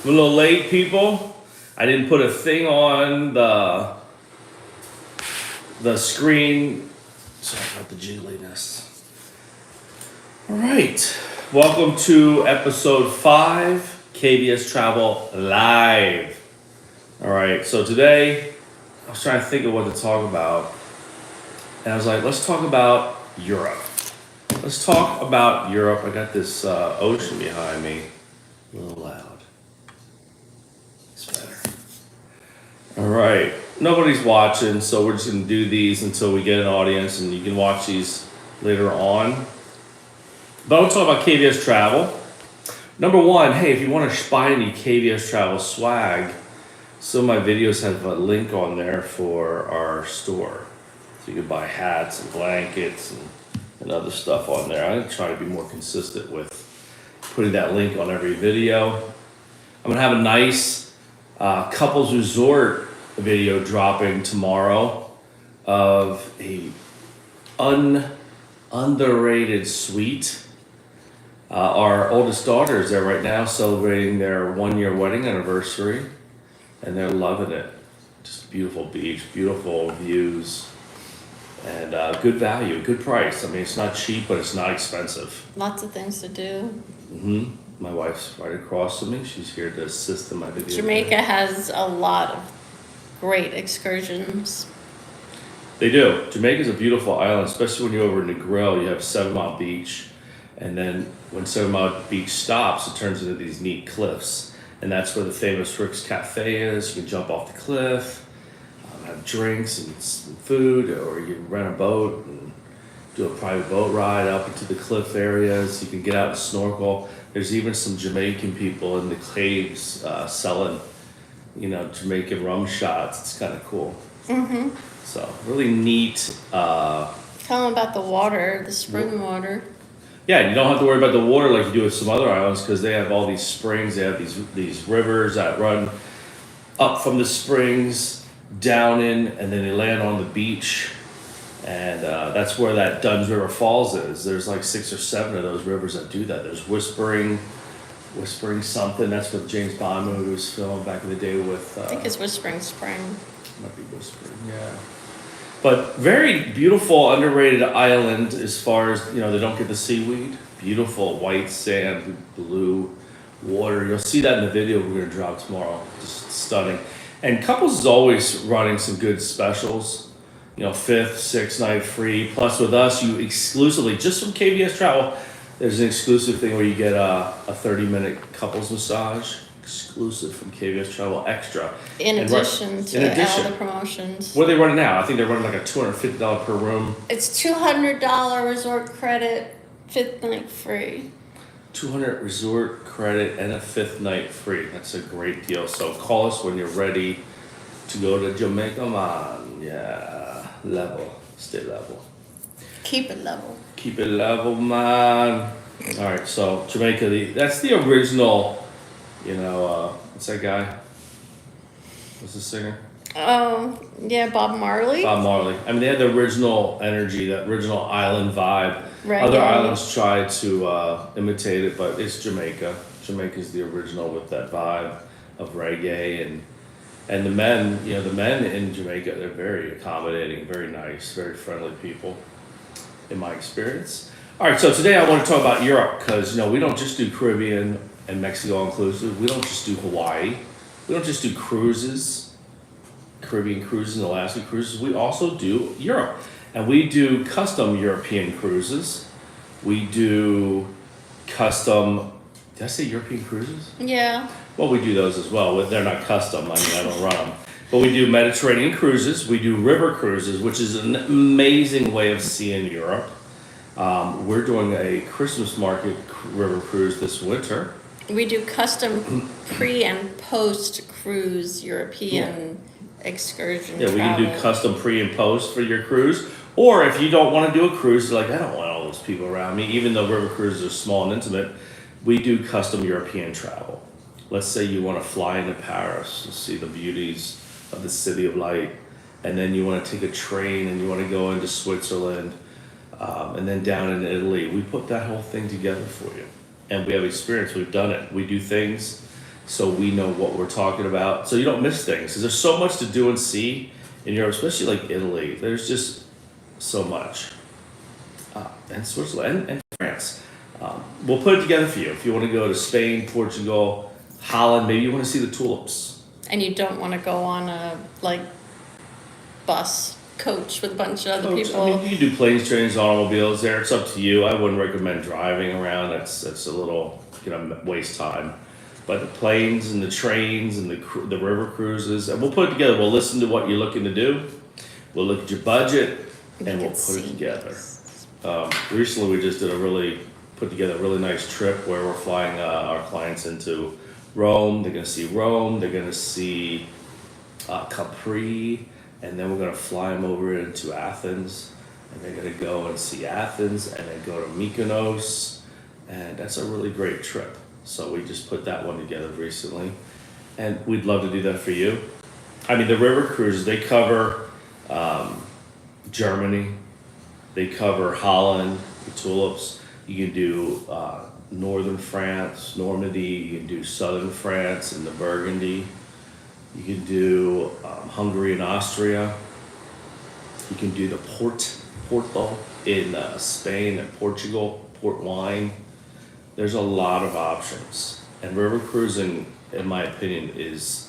I'm a little late, people. I didn't put a thing on the screen. Sorry about the jiggliness. All right. Welcome to episode 5, KVS Travel Live. All right. So today, I was trying to think of what to talk about. And I was like, let's talk about Europe. Let's talk about Europe. I got this ocean behind me. A little loud. It's better. All right. Nobody's watching, so we're just going to do these until we get an audience, and you can watch these later on. But I want to talk about KVS Travel. Number one, hey, if you want to buy any KVS Travel swag, some of my videos have a link on there for our store. So you can buy hats and blankets and other stuff on there. I'm try to be more consistent with putting that link on every video. I'm going to have a nice couples resort video dropping tomorrow of a underrated suite. Our oldest daughter is there right now celebrating their 1-year wedding anniversary, and they're loving it. Just beautiful beach, beautiful views, and good value, good price. I mean, it's not cheap, but it's not expensive. Lots of things to do. My wife's right across from me. She's here to assist in my video. Jamaica has a lot of great excursions. They do. Jamaica's a beautiful island, especially when you're over in the Grill. You have 7 Mile Beach, and then when 7 Mile Beach stops, it turns into these neat cliffs, and that's where the famous Rick's Cafe is. You can jump off the cliff, have drinks and some food, or you can rent a boat and do a private boat ride up into the cliff areas. You can get out and snorkel. There's even some Jamaican people in the caves selling, Jamaican rum shots. It's kind of cool. So really neat. Tell them about the water, the spring water. Yeah, you don't have to worry about the water like you do with some other islands because they have all these springs. They have these rivers that run up from the springs down in, and then they land on the beach. And that's where that Dunn's River Falls is. There's like 6 or 7 of those rivers that do that. There's Whispering something. That's what James Bond movie was filmed back in the day with. I think it's Whispering Spring. Might be Whispering, yeah. But very beautiful, underrated island as far as, they don't get the seaweed. Beautiful white sand, blue water. You'll see that in the video we're going to drop tomorrow. Just stunning. And Couples is always running some good specials. 5th, 6th night free. Plus with us, you exclusively, just from KVS Travel, there's an exclusive thing where you get a 30-minute couples massage. Exclusive from KVS Travel Extra. In addition to all the promotions. What are they running now? I think they're running like a $250 per room. It's $200 resort credit, 5th night free. 200 resort credit and a 5th night free. That's a great deal. So call us when you're ready to go to Jamaica, man. Yeah, level, stay level. Keep it level. Keep it level, man. All right, so Jamaica, that's the original. What's that guy? What's the singer? Oh, yeah, Bob Marley. Bob Marley. I mean, they had the original energy, that original island vibe. Reggae. Other islands try to imitate it, but it's Jamaica. Jamaica's the original with that vibe of reggae and the men. The men in Jamaica, they're very accommodating, very nice, very friendly people, in my experience. All right, so today I want to talk about Europe because we don't just do Caribbean and Mexico inclusive. We don't just do Hawaii. We don't just do cruises, Caribbean cruises and Alaska cruises. We also do Europe. And we do custom European cruises. We do custom, did I say European cruises? Yeah. Well, we do those as well. They're not custom. I don't run them. But we do Mediterranean cruises. We do river cruises, which is an amazing way of seeing Europe. We're doing a Christmas market river cruise this winter. We do custom pre and post cruise European excursion. Yeah, we can do custom pre and post for your cruise. Or if you don't want to do a cruise, you're like, I don't want all those people around me, even though river cruises are small and intimate, we do custom European travel. Let's say you want to fly into Paris to see the beauties of the City of Light, and then you want to take a train and you want to go into Switzerland, and then down in Italy. We put that whole thing together for you. And we have experience, we've done it. We do things so we know what we're talking about, so you don't miss things. Because there's so much to do and see in Europe, especially like Italy. There's just so much, and Switzerland and France. We'll put it together for you if you want to go to Spain, Portugal, Holland. Maybe you want to see the tulips. And you don't want to go on a like bus coach with a bunch of other people. I mean, you can do planes, trains, automobiles. There, it's up to you. I wouldn't recommend driving around. That's a little waste time. But the planes and the trains and the river cruises, and we'll put it together. We'll listen to what you're looking to do. We'll look at your budget, and we'll put it together. Recently, we just put together a really nice trip where we're flying our clients into Rome. They're going to see Rome. They're going to see Capri, and then we're going to fly them over into Athens, and they're going to go and see Athens, and then go to Mykonos, and that's a really great trip. So we just put that one together recently, and we'd love to do that for you. I mean, the river cruises, they cover Germany, they cover Holland, the tulips. You can do northern France, Normandy. You can do southern France and the Burgundy. You can do Hungary and Austria. You can do the Porto in Spain and Portugal, port wine. There's a lot of options, and river cruising, in my opinion, is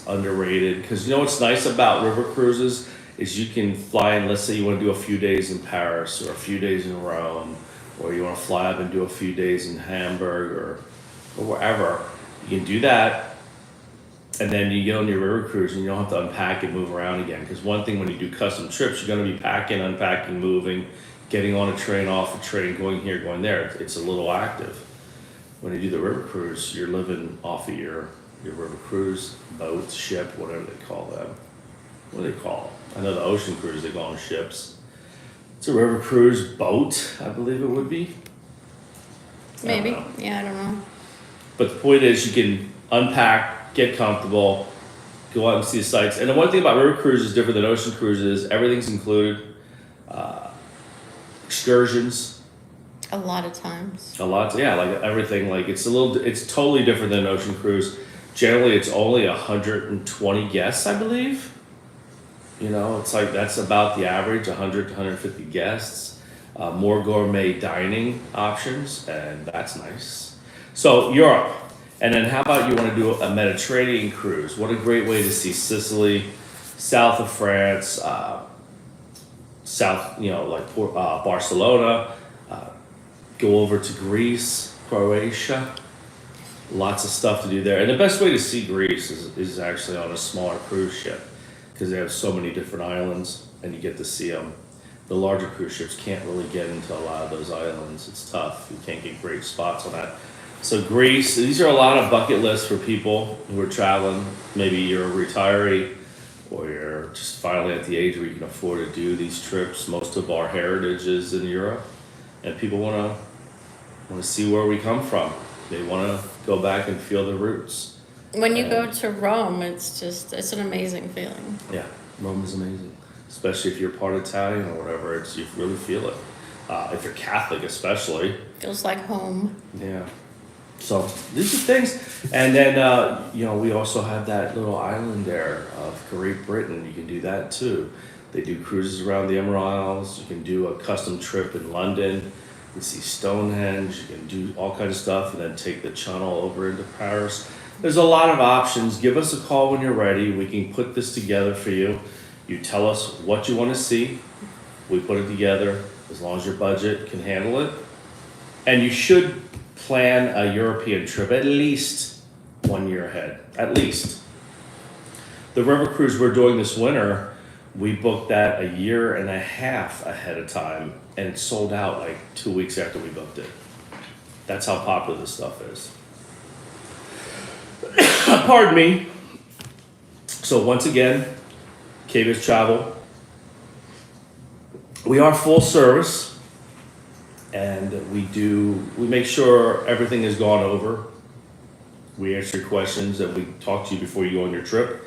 underrated. Because you know what's nice about river cruises is you can fly in. Let's say you want to do a few days in Paris or a few days in Rome, or you want to fly up and do a few days in Hamburg or wherever. You can do that, and then you get on your river cruise and you don't have to unpack and move around again. Because one thing when you do custom trips, you're going to be packing, unpacking, moving, getting on a train, off a train, going here, going there. It's a little active. When you do the river cruise, you're living off of your river cruise, boat, ship, whatever they call them. What do they call it? I know the ocean cruise, they go on ships. It's a river cruise boat, I believe it would be. Maybe. I don't know. Yeah, I don't know. But the point is you can unpack, get comfortable, go out and see the sights. And the one thing about river cruises is different than ocean cruises, everything's included. Excursions. A lot of times. Like everything. Like it's totally different than an ocean cruise. Generally, it's only 120 guests, I believe. It's like that's about the average, 100 to 150 guests. More gourmet dining options, and that's nice. So Europe, and then how about you want to do a Mediterranean cruise? What a great way to see Sicily, south of France, south, like Barcelona, go over to Greece, Croatia. Lots of stuff to do there. And the best way to see Greece is actually on a smaller cruise ship because they have so many different islands and you get to see them. The larger cruise ships can't really get into a lot of those islands. It's tough. You can't get great spots on that. So Greece, these are a lot of bucket lists for people who are traveling. Maybe you're a retiree or you're just finally at the age where you can afford to do these trips. Most of our heritage is in Europe, and people want to see where we come from. They want to go back and feel the roots. When you go to Rome, it's an amazing feeling. Yeah, Rome is amazing, especially if you're part Italian or whatever. You really feel it. If you're Catholic, especially. Feels like home. Yeah. So these are things, and then we also have that little island there of Great Britain. You can do that too. They do cruises around the Emerald Isles. You can do a custom trip in London. You can see Stonehenge. You can do all kinds of stuff, and then take the Channel over into Paris. There's a lot of options. Give us a call when you're ready. We can put this together for you. You tell us what you want to see. We put it together as long as your budget can handle it, and you should plan a European trip at least 1 year ahead, at least. The river cruise we're doing this winter, we booked that a year and a half ahead of time, and it sold out like 2 weeks after we booked it. That's how popular this stuff is. Pardon me. So once again, KVS Travel. We are full service. And we make sure everything is gone over. We answer your questions and we talk to you before you go on your trip.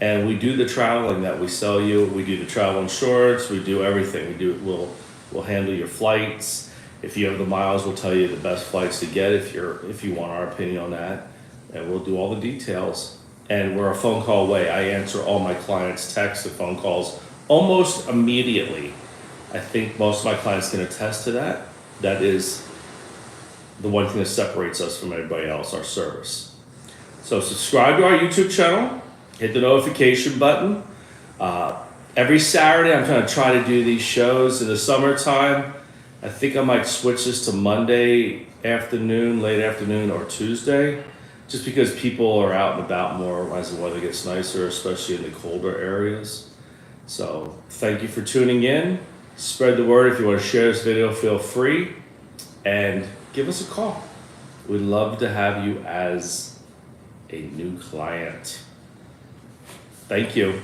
And we do the traveling that we sell you. We do the travel insurance. We do everything. We'll handle your flights. If you have the miles, we'll tell you the best flights to get if you want our opinion on that. and we'll do all the details. And we're a phone call away. I answer all my clients' texts and phone calls almost immediately. I think most of my clients can attest to that. That is the one thing that separates us from everybody else, our service. So subscribe to our YouTube channel, hit the notification button. Every Saturday I'm going to try to do these shows in the summertime. I think I might switch this to Monday afternoon, late afternoon, or Tuesday, just because people are out and about more as the weather gets nicer, especially in the colder areas. So thank you for tuning in. Spread the word. If you want to share this video, feel free, and give us a call. We'd love to have you as a new client. Thank you.